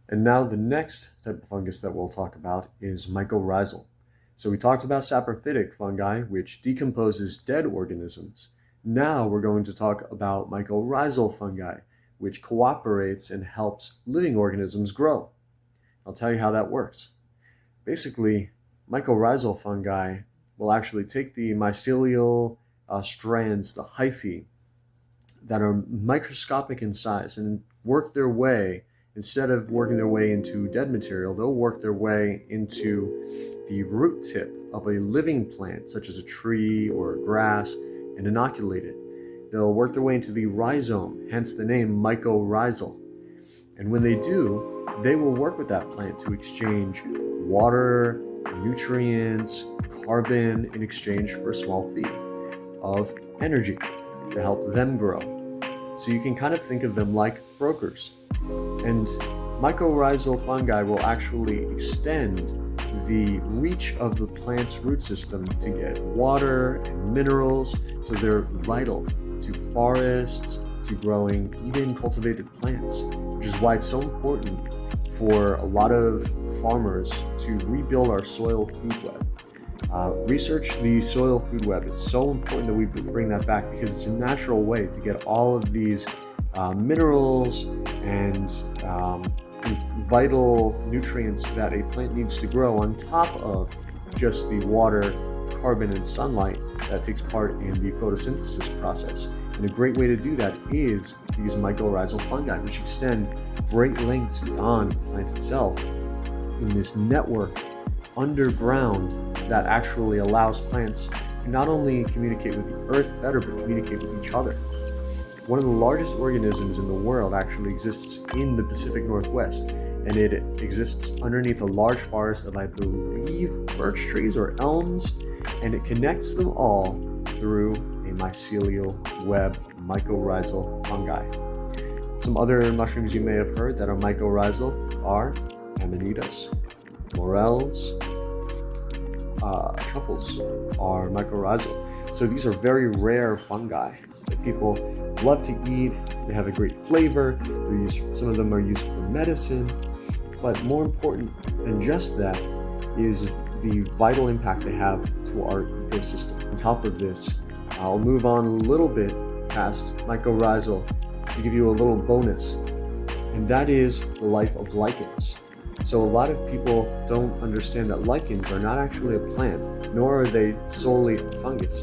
And now the next type of fungus that we'll talk about is mycorrhizal. So we talked about saprophytic fungi, which decomposes dead organisms. Now we're going to talk about mycorrhizal fungi, which cooperates and helps living organisms grow. I'll tell you how that works. Basically, mycorrhizal fungi will actually take the mycelial strands, the hyphae, that are microscopic in size and work their way, instead of working their way into dead material, they'll work their way into the root tip of a living plant, such as a tree or a grass, and inoculate it. They'll work their way into the rhizome, hence the name mycorrhizal. And when they do, they will work with that plant to exchange water, nutrients, carbon in exchange for a small fee of energy to help them grow. So you can kind of think of them like brokers. And mycorrhizal fungi will actually extend the reach of the plant's root system to get water and minerals, so they're vital to forests, to growing even cultivated plants, which is why it's so important for a lot of farmers to rebuild our soil food web. Research the soil food web. It's so important that we bring that back, because it's a natural way to get all of these minerals and vital nutrients that a plant needs to grow, on top of just the water, carbon, and sunlight that takes part in the photosynthesis process. And a great way to do that is these mycorrhizal fungi, which extend great lengths beyond the plant itself in this network underground that actually allows plants to not only communicate with the earth better, but communicate with each other. One of the largest organisms in the world actually exists in the Pacific Northwest, and it exists underneath a large forest of, I believe, birch trees or elms, and it connects them all through a mycelial web, mycorrhizal fungi. Some other mushrooms you may have heard that are mycorrhizal are amanitas, morels, truffles are mycorrhizal. So these are very rare fungi that people love to eat. They have a great flavor. Some of them are used for medicine. But more important than just that is the vital impact they have to our ecosystem. On top of this, I'll move on a little bit past mycorrhizal to give you a little bonus, and that is the life of lichens. So a lot of people don't understand that lichens are not actually a plant, nor are they solely a fungus.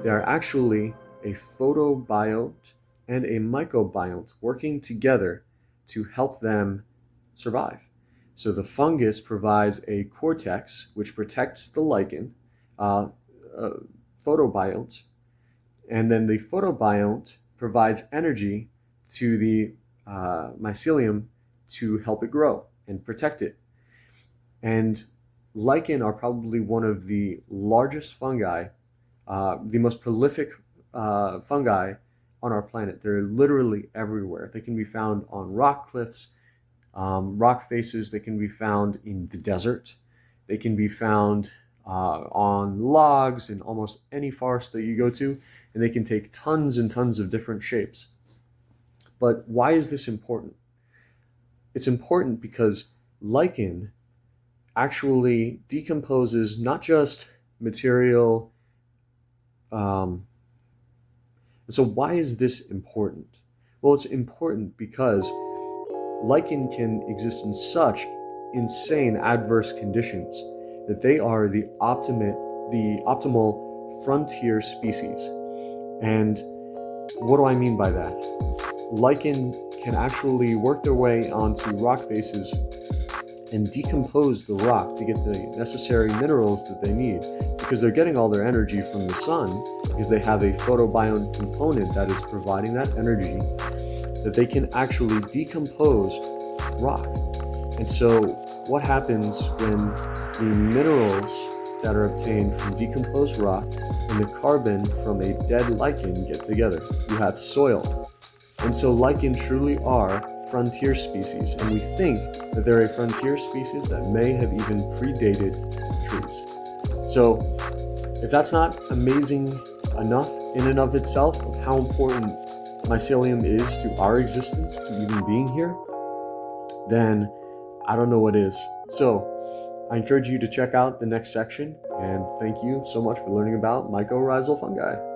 They are actually a photobionte and a mycobionte working together to help them survive. So the fungus provides a cortex which protects the lichen, photobionte, and then the photobionte provides energy to the mycelium to help it grow and protect it. And lichen are probably one of the largest fungi, the most prolific fungi on our planet. They're literally everywhere. They can be found on rock cliffs, rock faces. They can be found in the desert. They can be found on logs in almost any forest that you go to, and they can take tons and tons of different shapes. But why is this important? It's important because lichen actually decomposes not just material. So why is this important? Well, it's important because lichen can exist in such insane adverse conditions that they are the optimal frontier species. And what do I mean by that? Lichen can actually work their way onto rock faces and decompose the rock to get the necessary minerals that they need, because they're getting all their energy from the sun, because they have a photobionte component that is providing that energy, that they can actually decompose rock. And so what happens when the minerals that are obtained from decomposed rock and the carbon from a dead lichen get together? You have soil. And so lichen truly are frontier species, and we think that they're a frontier species that may have even predated trees. So if that's not amazing enough in and of itself of how important mycelium is to our existence, to even being here, then I don't know what is. So I encourage you to check out the next section, and thank you so much for learning about mycorrhizal fungi.